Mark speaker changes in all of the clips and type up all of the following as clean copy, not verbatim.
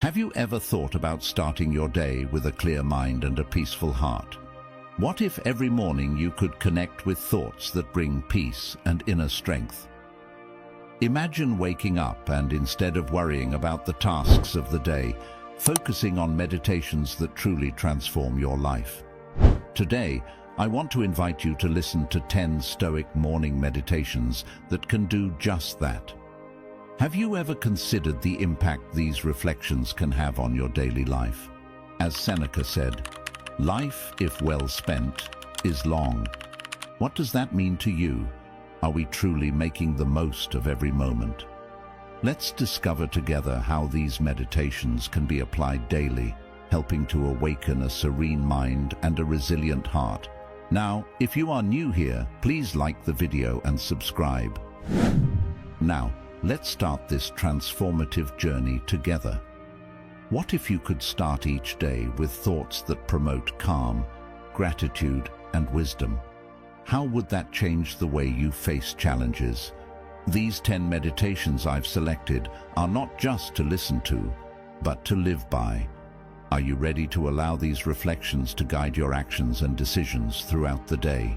Speaker 1: Have you ever thought about starting your day with a clear mind and a peaceful heart? What if every morning you could connect with thoughts that bring peace and inner strength? Imagine waking up and, instead of worrying about the tasks of the day, focusing on meditations that truly transform your life. Today, I want to invite you to listen to 10 Stoic morning meditations that can do just that. Have you ever considered the impact these reflections can have on your daily life? As Seneca said, "Life, if well spent, is long." What does that mean to you? Are we truly making the most of every moment? Let's discover together how these meditations can be applied daily, helping to awaken a serene mind and a resilient heart. Now, if you are new here, please like the video and subscribe. Now, let's start this transformative journey together. What if you could start each day with thoughts that promote calm, gratitude, and wisdom? How would that change the way you face challenges? These 10 meditations I've selected are not just to listen to, but to live by. Are you ready to allow these reflections to guide your actions and decisions throughout the day?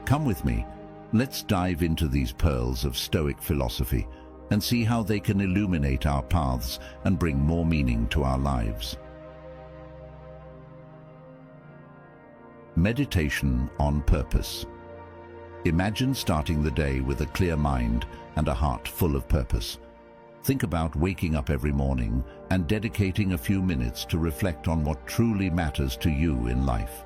Speaker 1: Come with me. Let's dive into these pearls of Stoic philosophy and see how they can illuminate our paths and bring more meaning to our lives. Meditation on purpose. Imagine starting the day with a clear mind and a heart full of purpose. Think about waking up every morning and dedicating a few minutes to reflect on what truly matters to you in life.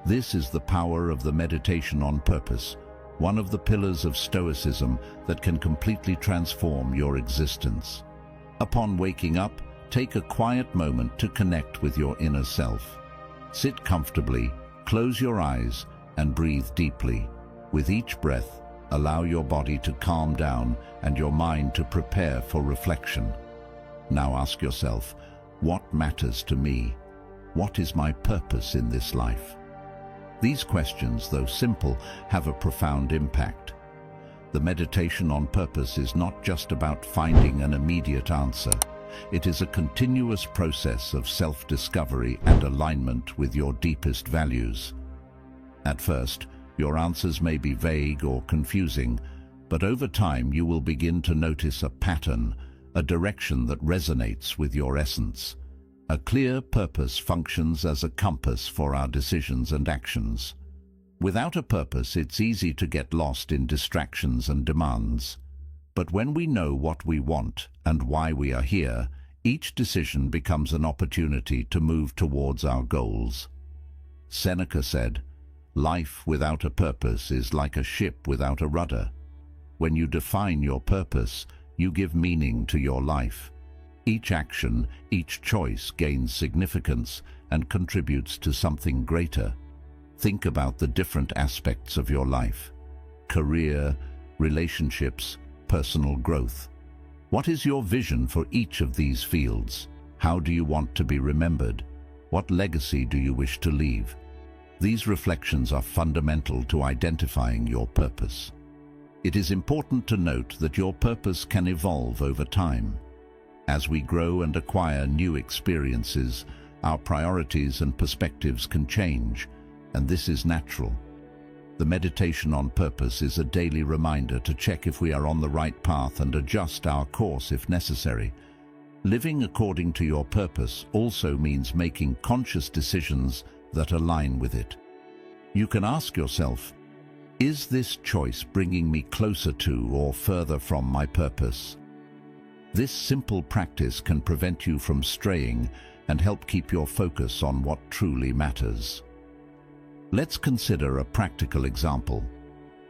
Speaker 1: This is the power of the meditation on purpose, one of the pillars of Stoicism that can completely transform your existence. Upon waking up, take a quiet moment to connect with your inner self. Sit comfortably, close your eyes, and breathe deeply. With each breath, allow your body to calm down and your mind to prepare for reflection. Now ask yourself, what matters to me? What is my purpose in this life? These questions, though simple, have a profound impact. The meditation on purpose is not just about finding an immediate answer. It is a continuous process of self-discovery and alignment with your deepest values. At first, your answers may be vague or confusing, but over time you will begin to notice a pattern, a direction that resonates with your essence. A clear purpose functions as a compass for our decisions and actions. Without a purpose, it's easy to get lost in distractions and demands. But when we know what we want and why we are here, each decision becomes an opportunity to move towards our goals. Seneca said, "Life without a purpose is like a ship without a rudder." When you define your purpose, you give meaning to your life. Each action, each choice gains significance and contributes to something greater. Think about the different aspects of your life: career, relationships, personal growth. What is your vision for each of these fields? How do you want to be remembered? What legacy do you wish to leave? These reflections are fundamental to identifying your purpose. It is important to note that your purpose can evolve over time. As we grow and acquire new experiences, our priorities and perspectives can change, and this is natural. The meditation on purpose is a daily reminder to check if we are on the right path and adjust our course if necessary. Living according to your purpose also means making conscious decisions that align with it. You can ask yourself, is this choice bringing me closer to or further from my purpose? This simple practice can prevent you from straying and help keep your focus on what truly matters. Let's consider a practical example.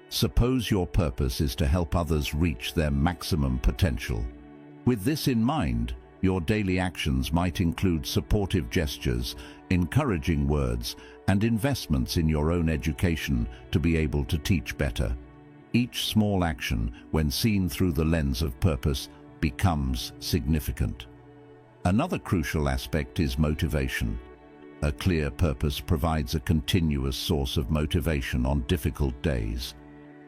Speaker 1: Suppose your purpose is to help others reach their maximum potential. With this in mind, your daily actions might include supportive gestures, encouraging words, and investments in your own education to be able to teach better. Each small action, when seen through the lens of purpose, becomes significant. Another crucial aspect is motivation. A clear purpose provides a continuous source of motivation on difficult days.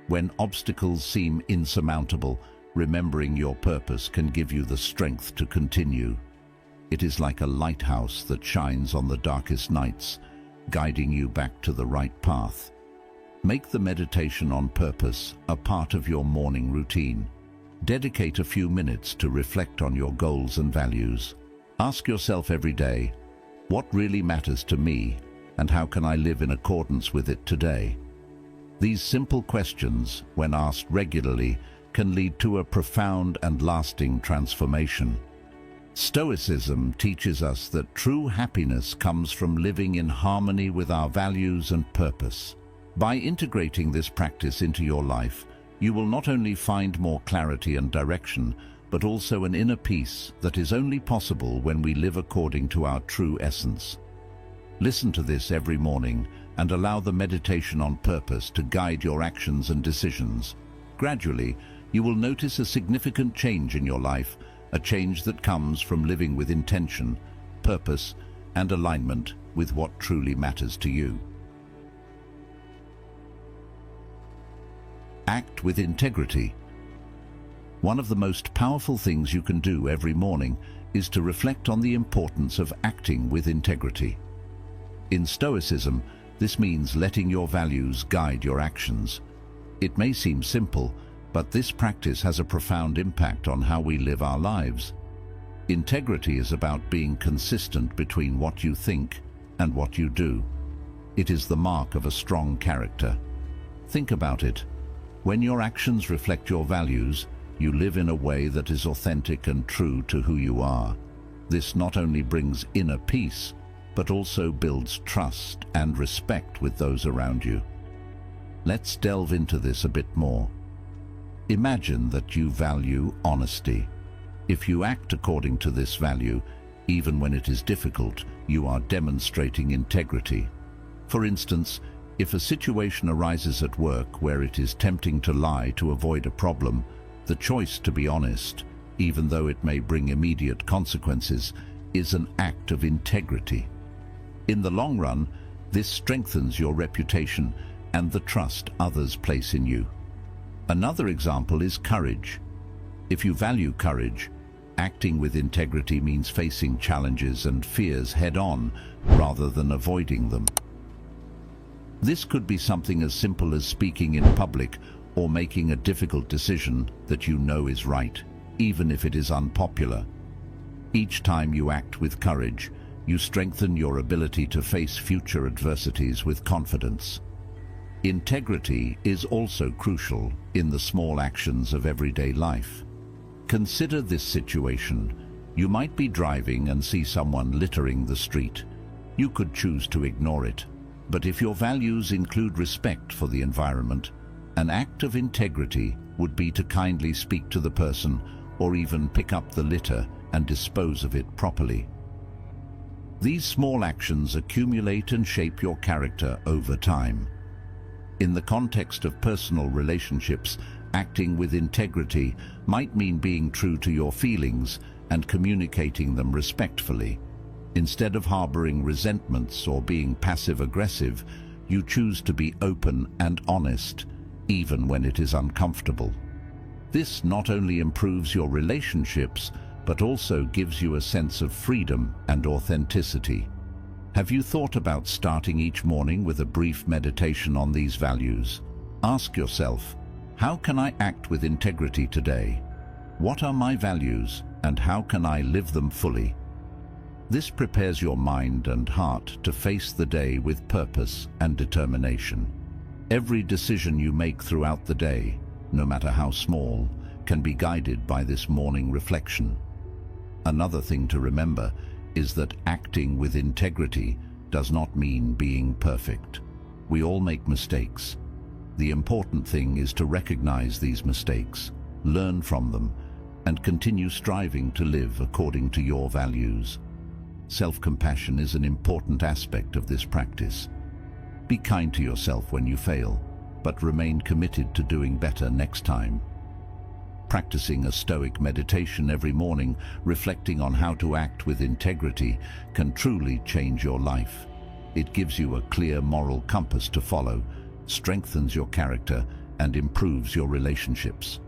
Speaker 1: When obstacles seem insurmountable, remembering your purpose can give you the strength to continue. It is like a lighthouse that shines on the darkest nights, guiding you back to the right path. Make the meditation on purpose a part of your morning routine. Dedicate a few minutes to reflect on your goals and values. Ask yourself every day, what really matters to me, and how can I live in accordance with it today? These simple questions, when asked regularly, can lead to a profound and lasting transformation. Stoicism teaches us that true happiness comes from living in harmony with our values and purpose. By integrating this practice into your life, you will not only find more clarity and direction, but also an inner peace that is only possible when we live according to our true essence. Listen to this every morning and allow the meditation on purpose to guide your actions and decisions. Gradually, you will notice a significant change in your life, a change that comes from living with intention, purpose, and alignment with what truly matters to you. Act with integrity. One of the most powerful things you can do every morning is to reflect on the importance of acting with integrity. In Stoicism, this means letting your values guide your actions. It may seem simple, but this practice has a profound impact on how we live our lives. Integrity is about being consistent between what you think and what you do. It is the mark of a strong character. Think about it. When your actions reflect your values, you live in a way that is authentic and true to who you are. This not only brings inner peace, but also builds trust and respect with those around you. Let's delve into this a bit more. Imagine that you value honesty. If you act according to this value, even when it is difficult, you are demonstrating integrity. For instance, if a situation arises at work where it is tempting to lie to avoid a problem, the choice to be honest, even though it may bring immediate consequences, is an act of integrity. In the long run, this strengthens your reputation and the trust others place in you. Another example is courage. If you value courage, acting with integrity means facing challenges and fears head-on rather than avoiding them. This could be something as simple as speaking in public or making a difficult decision that you know is right, even if it is unpopular. Each time you act with courage, you strengthen your ability to face future adversities with confidence. Integrity is also crucial in the small actions of everyday life. Consider this situation. You might be driving and see someone littering the street. You could choose to ignore it. But if your values include respect for the environment, an act of integrity would be to kindly speak to the person or even pick up the litter and dispose of it properly. These small actions accumulate and shape your character over time. In the context of personal relationships, acting with integrity might mean being true to your feelings and communicating them respectfully. Instead of harboring resentments or being passive-aggressive, you choose to be open and honest, even when it is uncomfortable. This not only improves your relationships, but also gives you a sense of freedom and authenticity. Have you thought about starting each morning with a brief meditation on these values? Ask yourself, how can I act with integrity today? What are my values, and how can I live them fully? This prepares your mind and heart to face the day with purpose and determination. Every decision you make throughout the day, no matter how small, can be guided by this morning reflection. Another thing to remember is that acting with integrity does not mean being perfect. We all make mistakes. The important thing is to recognize these mistakes, learn from them, and continue striving to live according to your values. Self-compassion is an important aspect of this practice. Be kind to yourself when you fail, but remain committed to doing better next time. Practicing a Stoic meditation every morning, reflecting on how to act with integrity, can truly change your life. It gives you a clear moral compass to follow, strengthens your character, and improves your relationships.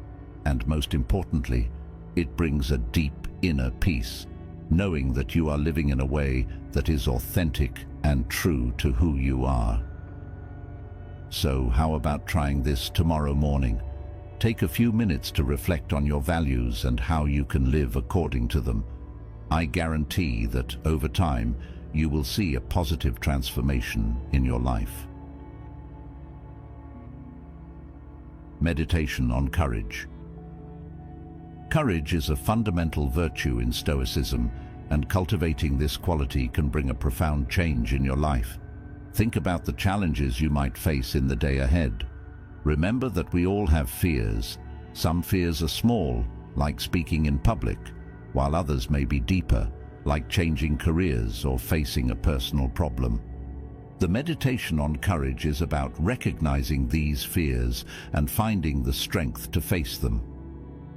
Speaker 1: And most importantly, it brings a deep inner peace, knowing that you are living in a way that is authentic and true to who you are. So, how about trying this tomorrow morning? Take a few minutes to reflect on your values and how you can live according to them. I guarantee that over time, you will see a positive transformation in your life. Meditation on courage. Courage is a fundamental virtue in Stoicism, and cultivating this quality can bring a profound change in your life. Think about the challenges you might face in the day ahead. Remember that we all have fears. Some fears are small, like speaking in public, while others may be deeper, like changing careers or facing a personal problem. The meditation on courage is about recognizing these fears and finding the strength to face them.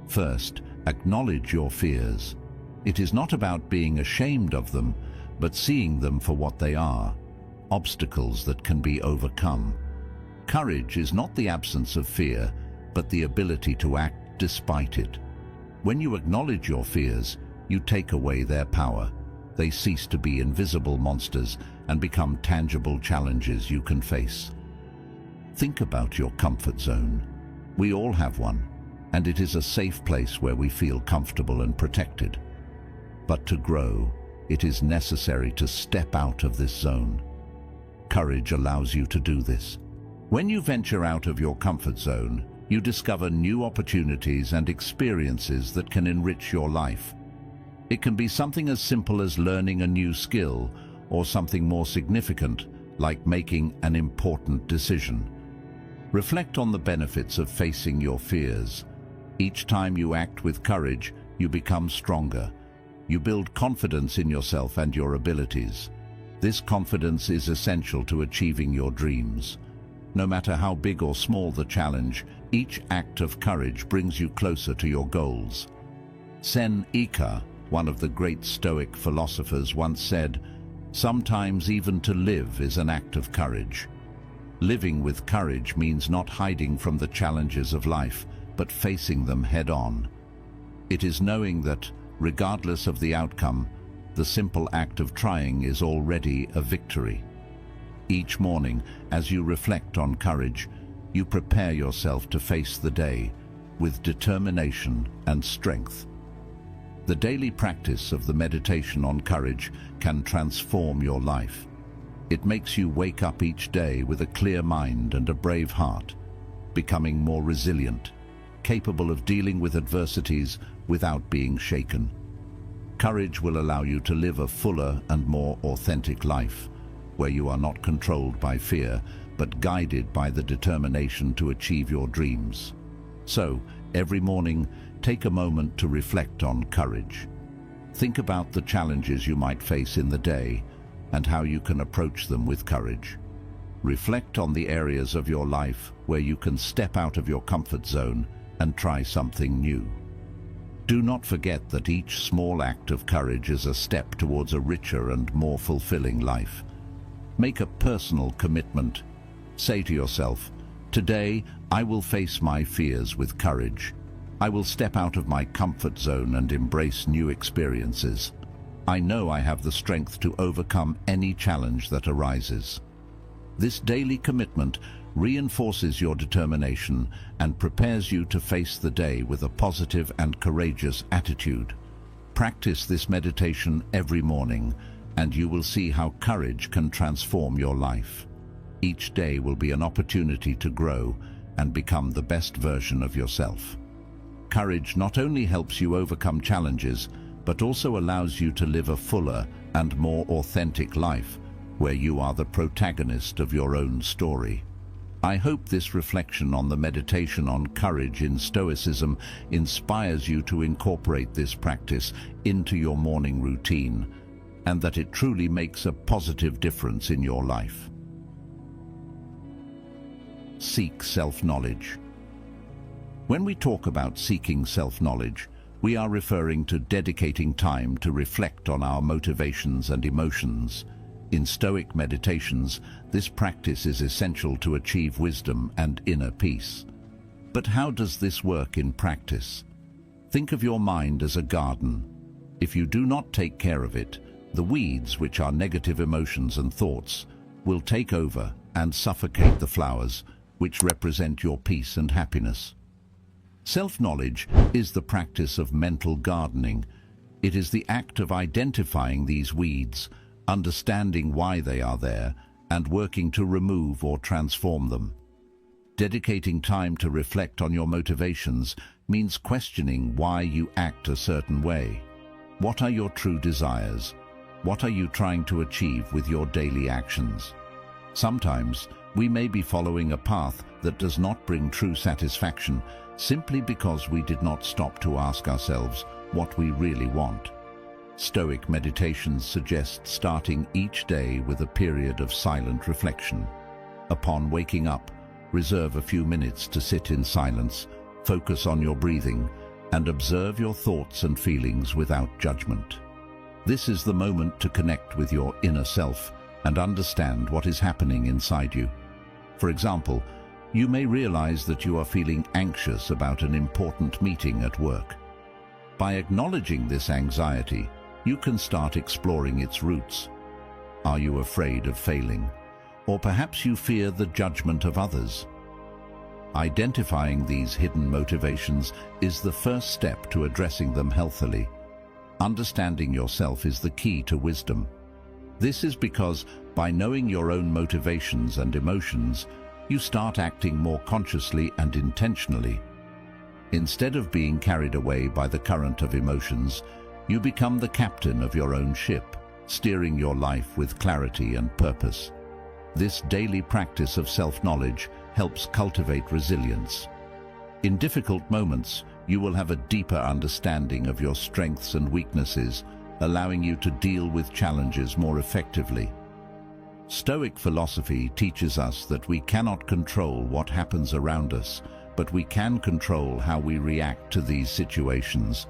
Speaker 1: First, acknowledge your fears. It is not about being ashamed of them, but seeing them for what they are, obstacles that can be overcome. Courage is not the absence of fear, but the ability to act despite it. When you acknowledge your fears, you take away their power. They cease to be invisible monsters and become tangible challenges you can face. Think about your comfort zone. We all have one, and it is a safe place where we feel comfortable and protected. But to grow, it is necessary to step out of this zone. Courage allows you to do this. When you venture out of your comfort zone, you discover new opportunities and experiences that can enrich your life. It can be something as simple as learning a new skill, or something more significant, like making an important decision. Reflect on the benefits of facing your fears. Each time you act with courage, you become stronger. You build confidence in yourself and your abilities. This confidence is essential to achieving your dreams. No matter how big or small the challenge, each act of courage brings you closer to your goals. Seneca, one of the great Stoic philosophers, once said, "Sometimes even to live is an act of courage." Living with courage means not hiding from the challenges of life, but facing them head-on. It is knowing that, regardless of the outcome, the simple act of trying is already a victory. Each morning, as you reflect on courage, you prepare yourself to face the day with determination and strength. The daily practice of the meditation on courage can transform your life. It makes you wake up each day with a clear mind and a brave heart, becoming more resilient, capable of dealing with adversities without being shaken. Courage will allow you to live a fuller and more authentic life, where you are not controlled by fear, but guided by the determination to achieve your dreams. So, every morning, take a moment to reflect on courage. Think about the challenges you might face in the day and how you can approach them with courage. Reflect on the areas of your life where you can step out of your comfort zone and try something new. Do not forget that each small act of courage is a step towards a richer and more fulfilling life. Make a personal commitment. Say to yourself, "Today, I will face my fears with courage. I will step out of my comfort zone and embrace new experiences. I know I have the strength to overcome any challenge that arises." This daily commitment reinforces your determination and prepares you to face the day with a positive and courageous attitude. Practice this meditation every morning, and you will see how courage can transform your life. Each day will be an opportunity to grow and become the best version of yourself. Courage not only helps you overcome challenges, but also allows you to live a fuller and more authentic life, where you are the protagonist of your own story. I hope this reflection on the meditation on courage in Stoicism inspires you to incorporate this practice into your morning routine, and that it truly makes a positive difference in your life. Seek self-knowledge. When we talk about seeking self-knowledge, we are referring to dedicating time to reflect on our motivations and emotions. In Stoic meditations, this practice is essential to achieve wisdom and inner peace. But how does this work in practice? Think of your mind as a garden. If you do not take care of it, the weeds, which are negative emotions and thoughts, will take over and suffocate the flowers, which represent your peace and happiness. Self-knowledge is the practice of mental gardening. It is the act of identifying these weeds, understanding why they are there, and working to remove or transform them. Dedicating time to reflect on your motivations means questioning why you act a certain way. What are your true desires? What are you trying to achieve with your daily actions? Sometimes we may be following a path that does not bring true satisfaction simply because we did not stop to ask ourselves what we really want. Stoic meditations suggest starting each day with a period of silent reflection. Upon waking up, reserve a few minutes to sit in silence, focus on your breathing, and observe your thoughts and feelings without judgment. This is the moment to connect with your inner self and understand what is happening inside you. For example, you may realize that you are feeling anxious about an important meeting at work. By acknowledging this anxiety, you can start exploring its roots. Are you afraid of failing? Or perhaps you fear the judgment of others? Identifying these hidden motivations is the first step to addressing them healthily. Understanding yourself is the key to wisdom. This is because by knowing your own motivations and emotions, you start acting more consciously and intentionally. Instead of being carried away by the current of emotions, you become the captain of your own ship, steering your life with clarity and purpose. This daily practice of self-knowledge helps cultivate resilience. In difficult moments, you will have a deeper understanding of your strengths and weaknesses, allowing you to deal with challenges more effectively. Stoic philosophy teaches us that we cannot control what happens around us, but we can control how we react to these situations.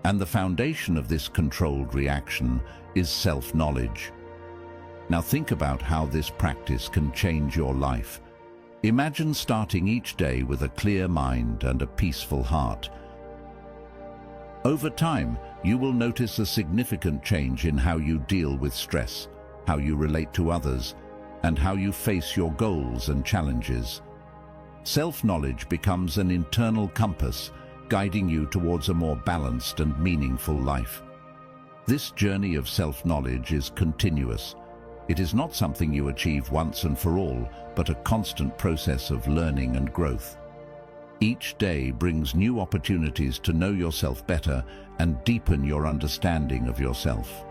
Speaker 1: And the foundation of this controlled reaction is self-knowledge. Now think about how this practice can change your life. Imagine starting each day with a clear mind and a peaceful heart. Over time, you will notice a significant change in how you deal with stress, how you relate to others, and how you face your goals and challenges. Self-knowledge becomes an internal compass, guiding you towards a more balanced and meaningful life. This journey of self-knowledge is continuous. It is not something you achieve once and for all, but a constant process of learning and growth. Each day brings new opportunities to know yourself better and deepen your understanding of yourself.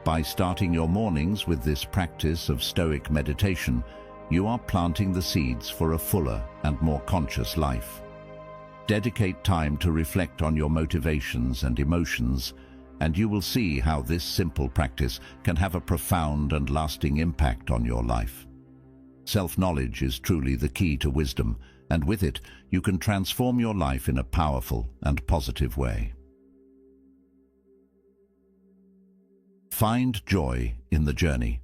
Speaker 1: By starting your mornings with this practice of Stoic meditation, you are planting the seeds for a fuller and more conscious life. Dedicate time to reflect on your motivations and emotions, and you will see how this simple practice can have a profound and lasting impact on your life. Self-knowledge is truly the key to wisdom, and with it, you can transform your life in a powerful and positive way. Find joy in the journey.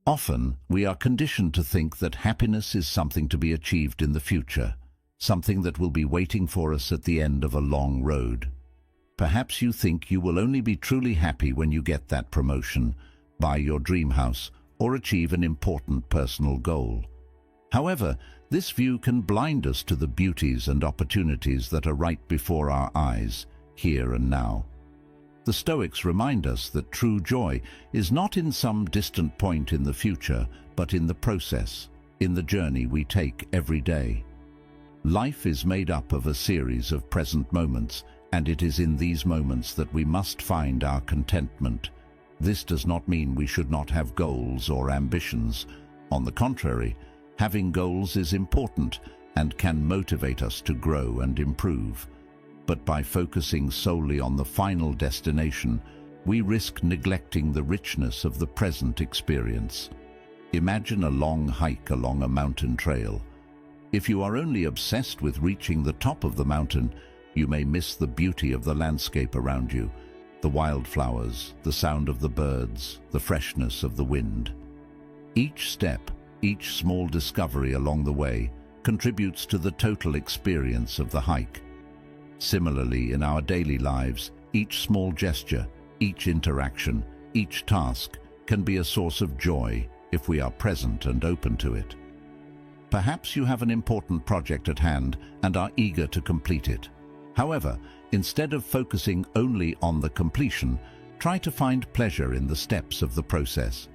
Speaker 1: Often, we are conditioned to think that happiness is something to be achieved in the future, something that will be waiting for us at the end of a long road. Perhaps you think you will only be truly happy when you get that promotion, buy your dream house, or achieve an important personal goal. However, this view can blind us to the beauties and opportunities that are right before our eyes, here and now. The Stoics remind us that true joy is not in some distant point in the future, but in the process, in the journey we take every day. Life is made up of a series of present moments, and it is in these moments that we must find our contentment. This does not mean we should not have goals or ambitions. On the contrary, having goals is important and can motivate us to grow and improve. But by focusing solely on the final destination, we risk neglecting the richness of the present experience. Imagine a long hike along a mountain trail. If you are only obsessed with reaching the top of the mountain, you may miss the beauty of the landscape around you, the wildflowers, the sound of the birds, the freshness of the wind. Each step, each small discovery along the way, contributes to the total experience of the hike. Similarly, in our daily lives, Each small gesture, each interaction, each task can be a source of joy if we are present and open to it. Perhaps you have an important project at hand and are eager to complete it. However, instead of focusing only on the completion, try to find pleasure in the steps of the process.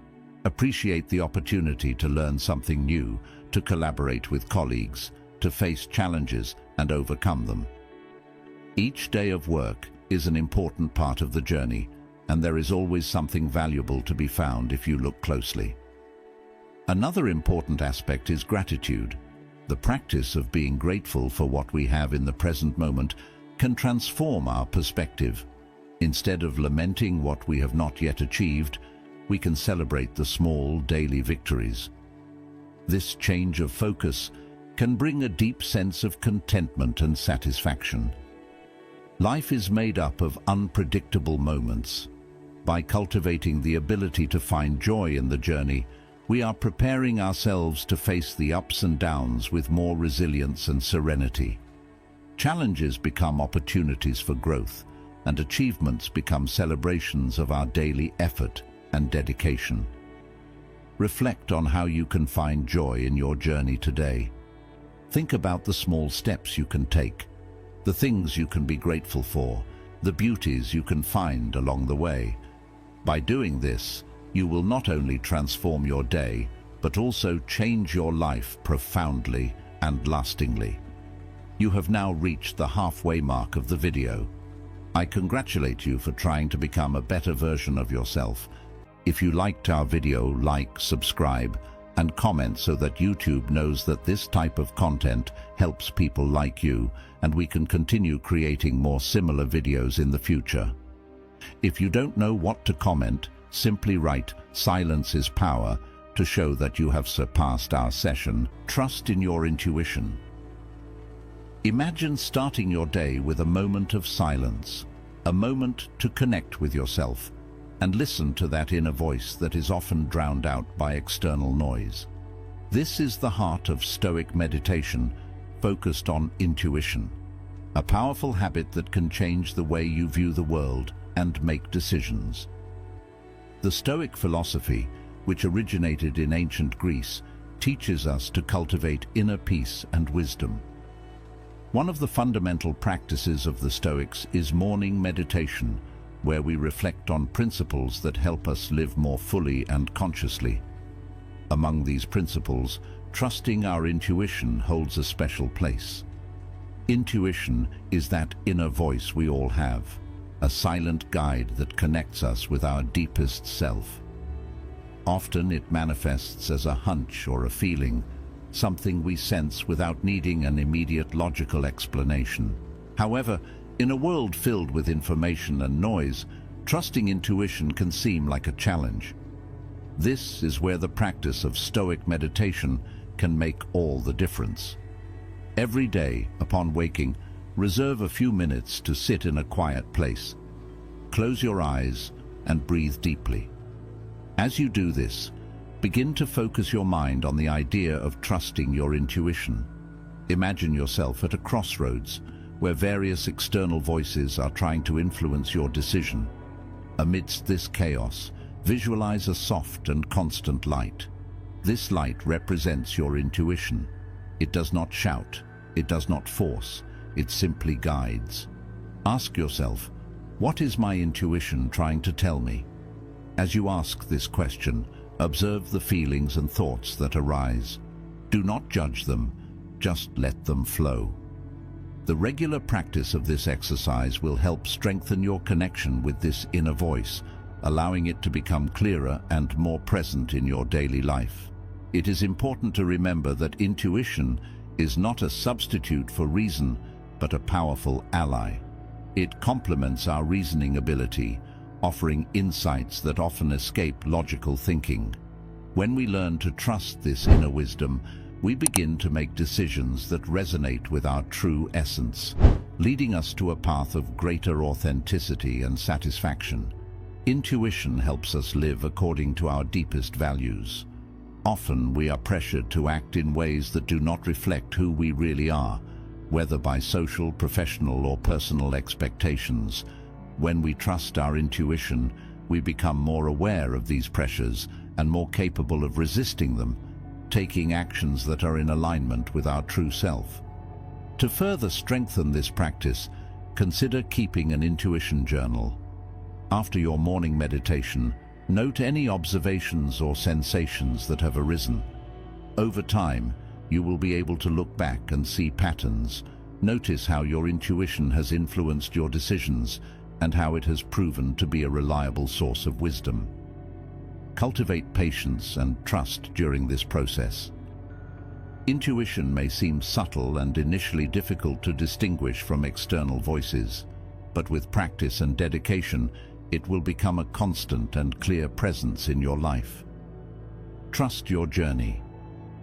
Speaker 1: Appreciate the opportunity to learn something new, to collaborate with colleagues, to face challenges and overcome them. Each day of work is an important part of the journey, and there is always something valuable to be found if you look closely. Another important aspect is gratitude. The practice of being grateful for what we have in the present moment can transform our perspective. Instead of lamenting what we have not yet achieved, we can celebrate the small daily victories. This change of focus can bring a deep sense of contentment and satisfaction. Life is made up of unpredictable moments. By cultivating the ability to find joy in the journey, we are preparing ourselves to face the ups and downs with more resilience and serenity. Challenges become opportunities for growth, and achievements become celebrations of our daily effort and dedication. Reflect on how you can find joy in your journey today. Think about the small steps you can take, the things you can be grateful for, the beauties you can find along the way. By doing this, you will not only transform your day, but also change your life profoundly and lastingly. You have now reached the halfway mark of the video. I congratulate you for trying to become a better version of yourself. If you liked our video, like, subscribe, and comment so that YouTube knows that this type of content helps people like you, and we can continue creating more similar videos in the future. If you don't know what to comment, simply write "Silence is power" to show that you have surpassed our session. Trust in your intuition. Imagine starting your day with a moment of silence, a moment to connect with yourself and listen to that inner voice that is often drowned out by external noise. This is the heart of Stoic meditation, focused on intuition, a powerful habit that can change the way you view the world and make decisions. The Stoic philosophy, which originated in ancient Greece, teaches us to cultivate inner peace and wisdom. One of the fundamental practices of the Stoics is morning meditation, where we reflect on principles that help us live more fully and consciously. Among these principles, trusting our intuition holds a special place. Intuition is that inner voice we all have, a silent guide that connects us with our deepest self. Often it manifests as a hunch or a feeling, something we sense without needing an immediate logical explanation. However, in a world filled with information and noise, trusting intuition can seem like a challenge. This is where the practice of Stoic meditation can make all the difference. Every day, upon waking, reserve a few minutes to sit in a quiet place. Close your eyes and breathe deeply. As you do this, begin to focus your mind on the idea of trusting your intuition. Imagine yourself at a crossroads where various external voices are trying to influence your decision. Amidst this chaos, visualize a soft and constant light. This light represents your intuition. It does not shout, it does not force, it simply guides. Ask yourself, what is my intuition trying to tell me? As you ask this question, observe the feelings and thoughts that arise. Do not judge them, just let them flow. The regular practice of this exercise will help strengthen your connection with this inner voice, allowing it to become clearer and more present in your daily life. It is important to remember that intuition is not a substitute for reason, but a powerful ally. It complements our reasoning ability, offering insights that often escape logical thinking. When we learn to trust this inner wisdom, we begin to make decisions that resonate with our true essence, leading us to a path of greater authenticity and satisfaction. Intuition helps us live according to our deepest values. Often we are pressured to act in ways that do not reflect who we really are, whether by social, professional, or personal expectations. When we trust our intuition, we become more aware of these pressures and more capable of resisting them, taking actions that are in alignment with our true self. To further strengthen this practice, consider keeping an intuition journal. After your morning meditation, note any observations or sensations that have arisen. Over time, you will be able to look back and see patterns. Notice how your intuition has influenced your decisions and how it has proven to be a reliable source of wisdom. Cultivate patience and trust during this process. Intuition may seem subtle and initially difficult to distinguish from external voices, but with practice and dedication, it will become a constant and clear presence in your life. Trust your journey.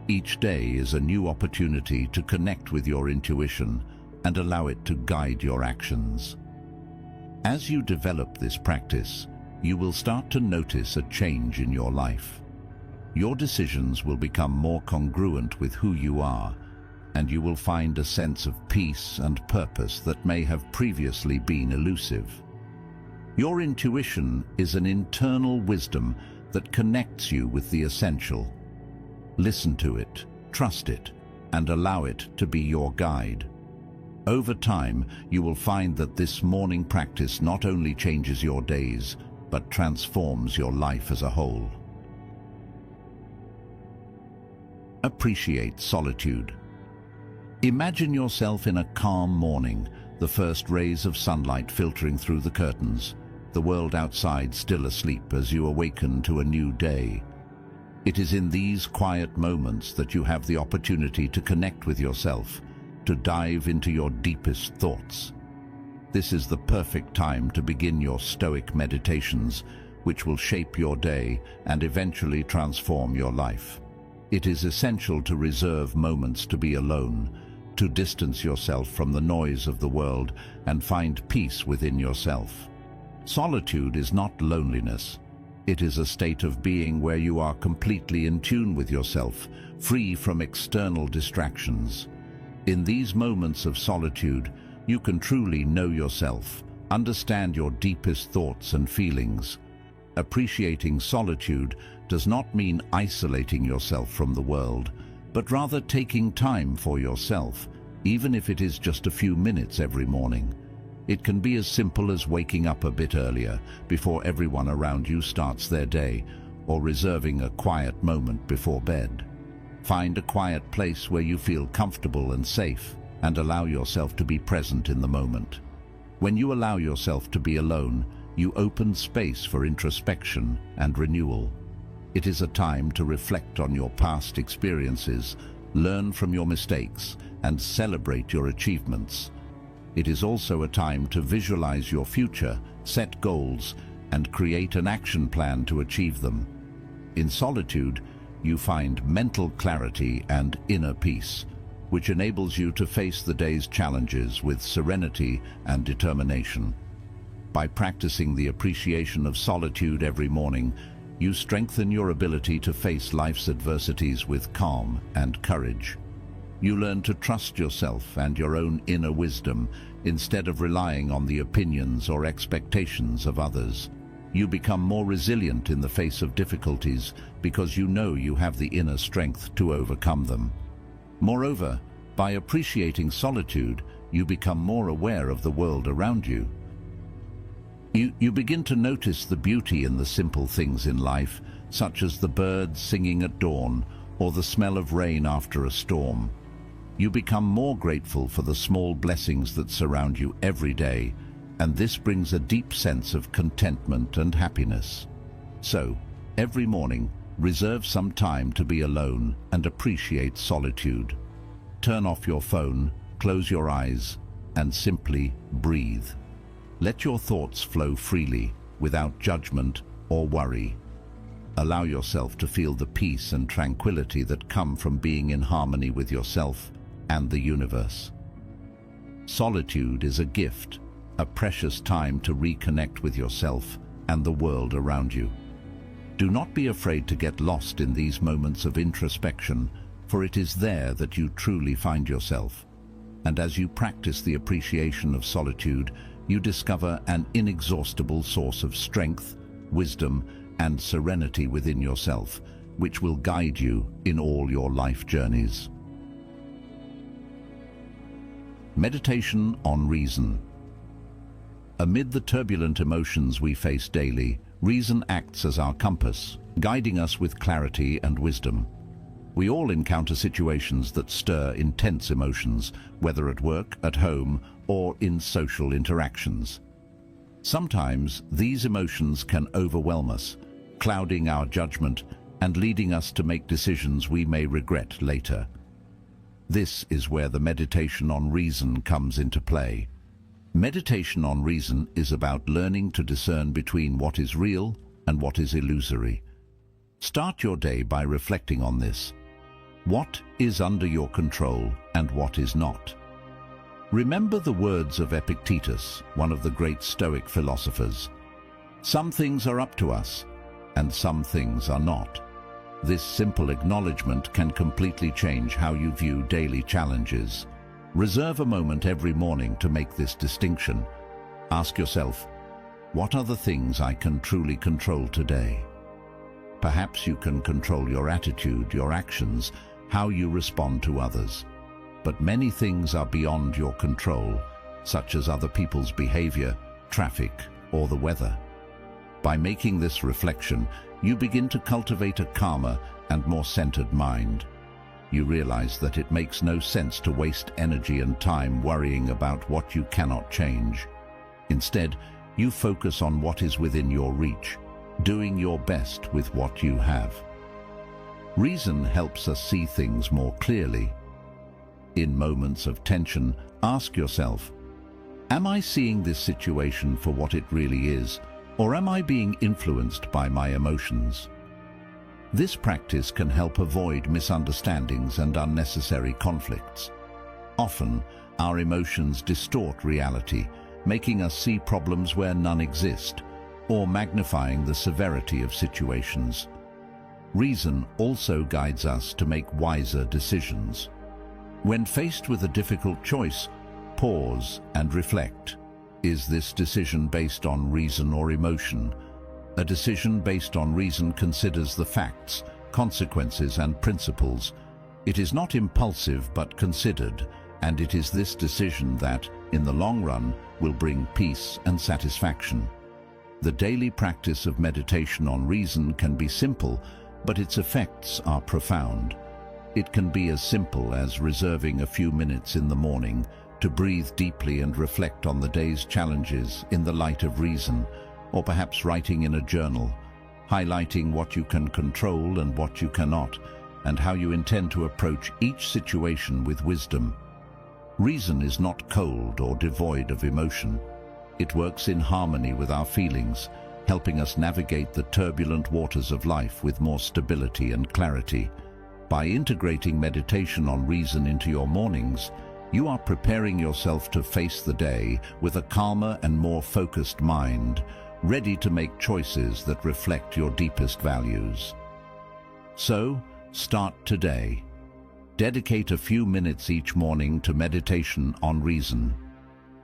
Speaker 1: Each day is a new opportunity to connect with your intuition and allow it to guide your actions. As you develop this practice, you will start to notice a change in your life. Your decisions will become more congruent with who you are, and you will find a sense of peace and purpose that may have previously been elusive. Your intuition is an internal wisdom that connects you with the essential. Listen to it, trust it, and allow it to be your guide. Over time, you will find that this morning practice not only changes your days, but transforms your life as a whole. Appreciate solitude. Imagine yourself in a calm morning, the first rays of sunlight filtering through the curtains, the world outside still asleep as you awaken to a new day. It is in these quiet moments that you have the opportunity to connect with yourself, to dive into your deepest thoughts. This is the perfect time to begin your Stoic meditations, which will shape your day and eventually transform your life. It is essential to reserve moments to be alone, to distance yourself from the noise of the world and find peace within yourself. Solitude is not loneliness. It is a state of being where you are completely in tune with yourself, free from external distractions. In these moments of solitude, you can truly know yourself, understand your deepest thoughts and feelings. Appreciating solitude does not mean isolating yourself from the world, but rather taking time for yourself, even if it is just a few minutes every morning. It can be as simple as waking up a bit earlier, before everyone around you starts their day, or reserving a quiet moment before bed. Find a quiet place where you feel comfortable and safe, and allow yourself to be present in the moment. When you allow yourself to be alone, you open space for introspection and renewal. It is a time to reflect on your past experiences, learn from your mistakes, and celebrate your achievements. It is also a time to visualize your future, set goals, and create an action plan to achieve them. In solitude, you find mental clarity and inner peace, which enables you to face the day's challenges with serenity and determination. By practicing the appreciation of solitude every morning, you strengthen your ability to face life's adversities with calm and courage. You learn to trust yourself and your own inner wisdom instead of relying on the opinions or expectations of others. You become more resilient in the face of difficulties because you know you have the inner strength to overcome them. Moreover, by appreciating solitude, you become more aware of the world around you. You begin to notice the beauty in the simple things in life, such as the birds singing at dawn or the smell of rain after a storm. You become more grateful for the small blessings that surround you every day, and this brings a deep sense of contentment and happiness. So, every morning, reserve some time to be alone and appreciate solitude. Turn off your phone, close your eyes, and simply breathe. Let your thoughts flow freely, without judgment or worry. Allow yourself to feel the peace and tranquility that come from being in harmony with yourself and the universe. Solitude is a gift, a precious time to reconnect with yourself and the world around you. Do not be afraid to get lost in these moments of introspection, for it is there that you truly find yourself. And as you practice the appreciation of solitude, you discover an inexhaustible source of strength, wisdom, and serenity within yourself, which will guide you in all your life journeys. Meditation on reason. Amid the turbulent emotions we face daily, reason acts as our compass, guiding us with clarity and wisdom. We all encounter situations that stir intense emotions, whether at work, at home, or in social interactions. Sometimes these emotions can overwhelm us, clouding our judgment and leading us to make decisions we may regret later. This is where the meditation on reason comes into play. Meditation on reason is about learning to discern between what is real and what is illusory. Start your day by reflecting on this. What is under your control and what is not? Remember the words of Epictetus, one of the great Stoic philosophers. Some things are up to us, and some things are not. This simple acknowledgement can completely change how you view daily challenges. Reserve a moment every morning to make this distinction. Ask yourself, what are the things I can truly control today? Perhaps you can control your attitude, your actions, how you respond to others. But many things are beyond your control, such as other people's behavior, traffic, or the weather. By making this reflection, you begin to cultivate a calmer and more centered mind. You realize that it makes no sense to waste energy and time worrying about what you cannot change. Instead, you focus on what is within your reach, doing your best with what you have. Reason helps us see things more clearly. In moments of tension, ask yourself, am I seeing this situation for what it really is, or am I being influenced by my emotions? This practice can help avoid misunderstandings and unnecessary conflicts. Often, our emotions distort reality, making us see problems where none exist, or magnifying the severity of situations. Reason also guides us to make wiser decisions. When faced with a difficult choice, pause and reflect. Is this decision based on reason or emotion? A decision based on reason considers the facts, consequences, and principles. It is not impulsive but considered, and it is this decision that, in the long run, will bring peace and satisfaction. The daily practice of meditation on reason can be simple, but its effects are profound. It can be as simple as reserving a few minutes in the morning to breathe deeply and reflect on the day's challenges in the light of reason, or perhaps writing in a journal, highlighting what you can control and what you cannot, and how you intend to approach each situation with wisdom. Reason is not cold or devoid of emotion. It works in harmony with our feelings, helping us navigate the turbulent waters of life with more stability and clarity. By integrating meditation on reason into your mornings, you are preparing yourself to face the day with a calmer and more focused mind, ready to make choices that reflect your deepest values. So, start today. Dedicate a few minutes each morning to meditation on reason.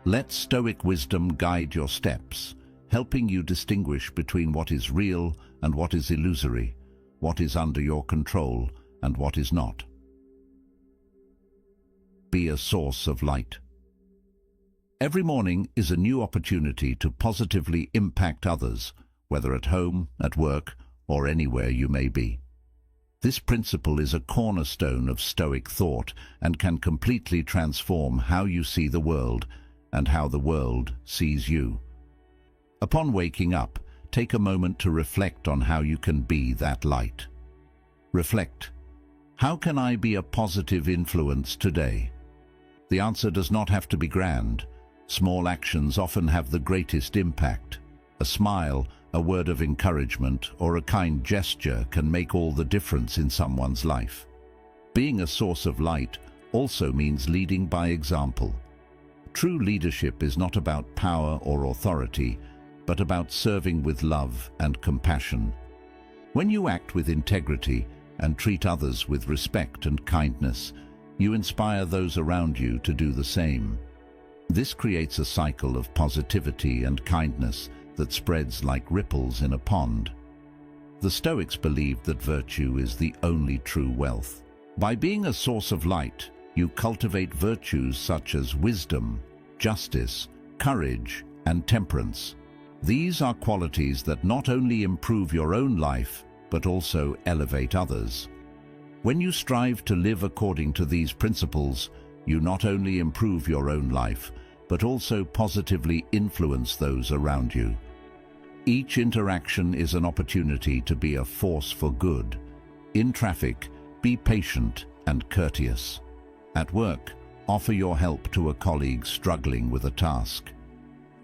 Speaker 1: Let Stoic wisdom guide your steps, helping you distinguish between what is real and what is illusory, what is under your control and what is not. Be a source of light. Every morning is a new opportunity to positively impact others, whether at home, at work, or anywhere you may be. This principle is a cornerstone of Stoic thought and can completely transform how you see the world and how the world sees you. Upon waking up, take a moment to reflect on how you can be that light. Reflect. How can I be a positive influence today? The answer does not have to be grand. Small actions often have the greatest impact. A smile, a word of encouragement, or a kind gesture can make all the difference in someone's life. Being a source of light also means leading by example. True leadership is not about power or authority, but about serving with love and compassion. When you act with integrity and treat others with respect and kindness, you inspire those around you to do the same. This creates a cycle of positivity and kindness that spreads like ripples in a pond. The Stoics believed that virtue is the only true wealth. By being a source of light, you cultivate virtues such as wisdom, justice, courage, and temperance. These are qualities that not only improve your own life, but also elevate others. When you strive to live according to these principles, you not only improve your own life, but also positively influence those around you. Each interaction is an opportunity to be a force for good. In traffic, be patient and courteous. At work, offer your help to a colleague struggling with a task.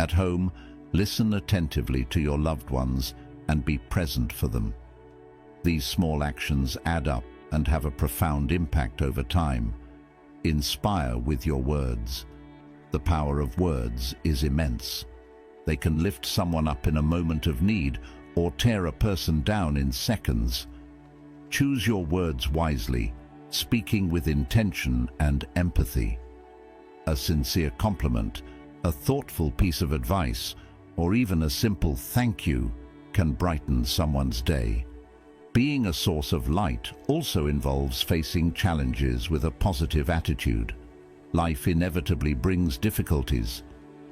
Speaker 1: At home, listen attentively to your loved ones and be present for them. These small actions add up and have a profound impact over time. Inspire with your words. The power of words is immense. They can lift someone up in a moment of need or tear a person down in seconds. Choose your words wisely, speaking with intention and empathy. A sincere compliment, a thoughtful piece of advice, or even a simple thank you can brighten someone's day. Being a source of light also involves facing challenges with a positive attitude. Life inevitably brings difficulties,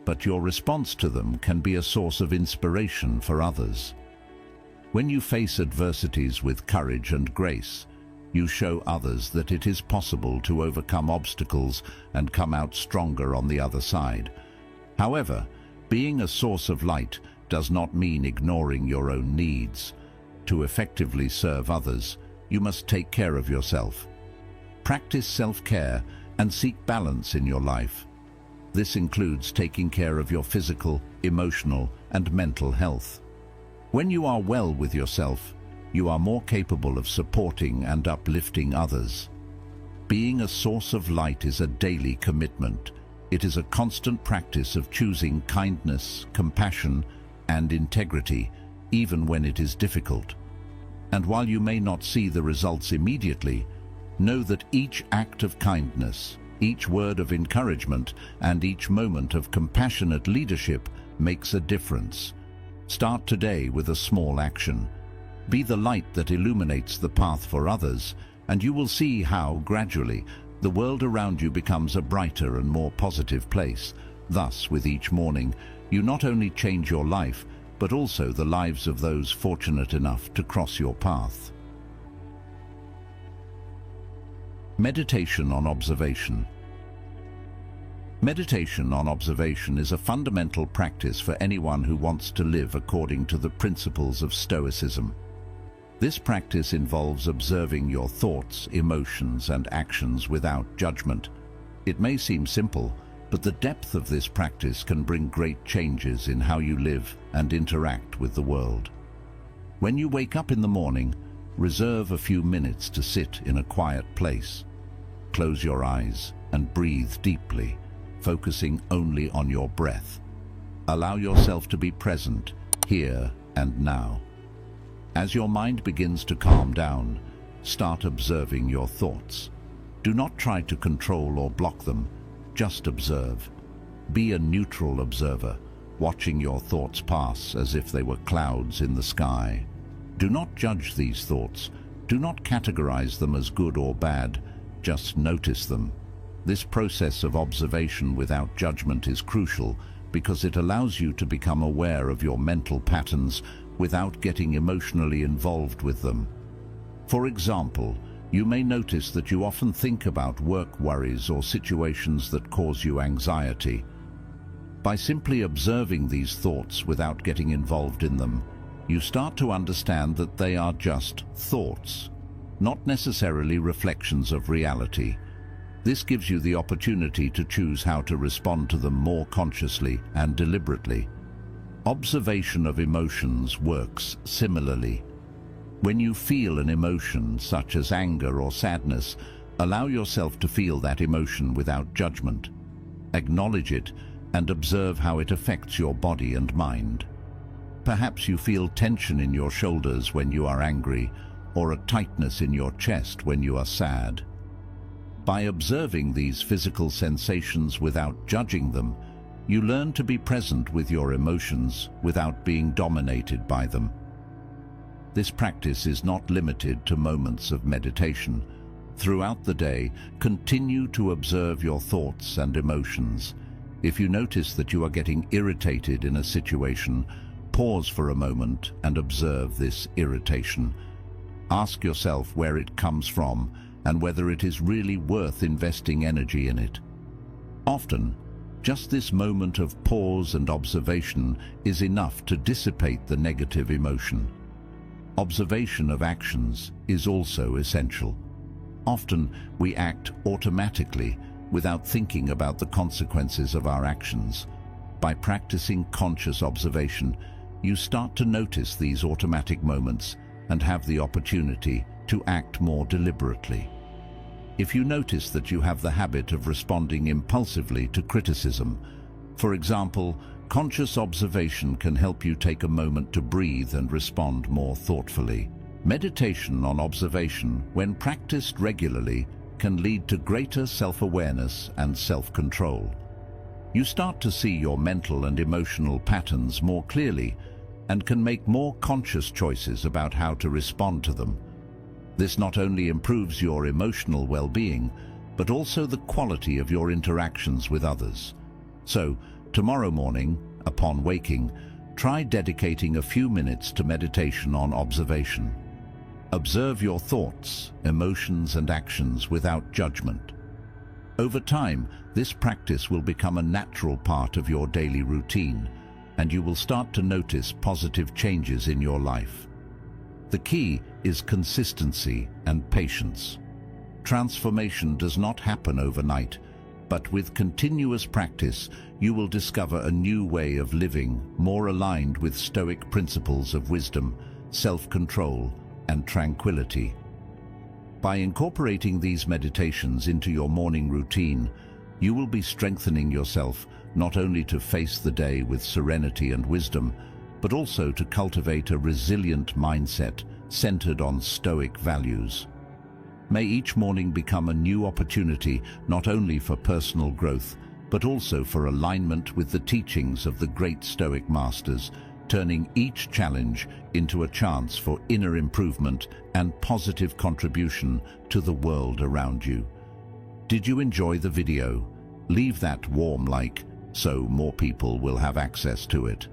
Speaker 1: but your response to them can be a source of inspiration for others. When you face adversities with courage and grace, you show others that it is possible to overcome obstacles and come out stronger on the other side. However, being a source of light does not mean ignoring your own needs. To effectively serve others, you must take care of yourself. Practice self-care and seek balance in your life. This includes taking care of your physical, emotional, and mental health. When you are well with yourself, you are more capable of supporting and uplifting others. Being a source of light is a daily commitment. It is a constant practice of choosing kindness, compassion, and integrity, even when it is difficult. And while you may not see the results immediately, know that each act of kindness, each word of encouragement, and each moment of compassionate leadership makes a difference. Start today with a small action. Be the light that illuminates the path for others, and you will see how, gradually, the world around you becomes a brighter and more positive place. Thus, with each morning, you not only change your life, but also the lives of those fortunate enough to cross your path. Meditation on observation. Meditation on observation is a fundamental practice for anyone who wants to live according to the principles of Stoicism. This practice involves observing your thoughts, emotions, and actions without judgment. It may seem simple, but the depth of this practice can bring great changes in how you live and interact with the world. When you wake up in the morning, reserve a few minutes to sit in a quiet place. Close your eyes and breathe deeply, focusing only on your breath. Allow yourself to be present, here and now. As your mind begins to calm down, start observing your thoughts. Do not try to control or block them, just observe. Be a neutral observer, watching your thoughts pass as if they were clouds in the sky. Do not judge these thoughts. Do not categorize them as good or bad. Just notice them. This process of observation without judgment is crucial because it allows you to become aware of your mental patterns without getting emotionally involved with them. For example, you may notice that you often think about work worries or situations that cause you anxiety. By simply observing these thoughts without getting involved in them, you start to understand that they are just thoughts, not necessarily reflections of reality. This gives you the opportunity to choose how to respond to them more consciously and deliberately. Observation of emotions works similarly. When you feel an emotion, such as anger or sadness, allow yourself to feel that emotion without judgment. Acknowledge it and observe how it affects your body and mind. Perhaps you feel tension in your shoulders when you are angry, or a tightness in your chest when you are sad. By observing these physical sensations without judging them, You learn to be present with your emotions without being dominated by them. This practice is not limited to moments of meditation. Throughout the day, continue to observe your thoughts and emotions. If you notice that you are getting irritated in a situation, pause for a moment and observe this irritation. Ask yourself where it comes from and whether it is really worth investing energy in it. Often, just this moment of pause and observation is enough to dissipate the negative emotion. Observation of actions is also essential. Often, we act automatically without thinking about the consequences of our actions. By practicing conscious observation, you start to notice these automatic moments and have the opportunity to act more deliberately. If you notice that you have the habit of responding impulsively to criticism, for example, conscious observation can help you take a moment to breathe and respond more thoughtfully. Meditation on observation, when practiced regularly, can lead to greater self-awareness and self-control. You start to see your mental and emotional patterns more clearly and can make more conscious choices about how to respond to them. This not only improves your emotional well-being, but also the quality of your interactions with others. So, tomorrow morning, upon waking, try dedicating a few minutes to meditation on observation. Observe your thoughts, emotions, and actions without judgment. Over time, this practice will become a natural part of your daily routine, and you will start to notice positive changes in your life. The key is consistency and patience. Transformation does not happen overnight, but with continuous practice, you will discover a new way of living more aligned with Stoic principles of wisdom, self-control, and tranquility. By incorporating these meditations into your morning routine, you will be strengthening yourself not only to face the day with serenity and wisdom, but also to cultivate a resilient mindset centered on Stoic values. May each morning become a new opportunity not only for personal growth, but also for alignment with the teachings of the great Stoic masters, turning each challenge into a chance for inner improvement and positive contribution to the world around you. Did you enjoy the video? Leave that warm like so more people will have access to it.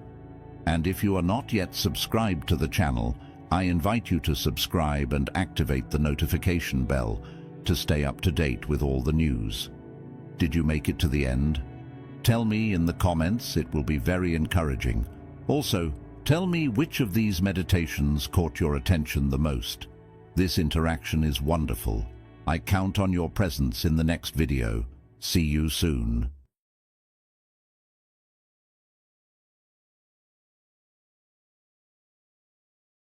Speaker 1: And if you are not yet subscribed to the channel, I invite you to subscribe and activate the notification bell to stay up to date with all the news. Did you make it to the end? Tell me in the comments, it will be very encouraging. Also, tell me which of these meditations caught your attention the most. This interaction is wonderful. I count on your presence in the next video. See you soon.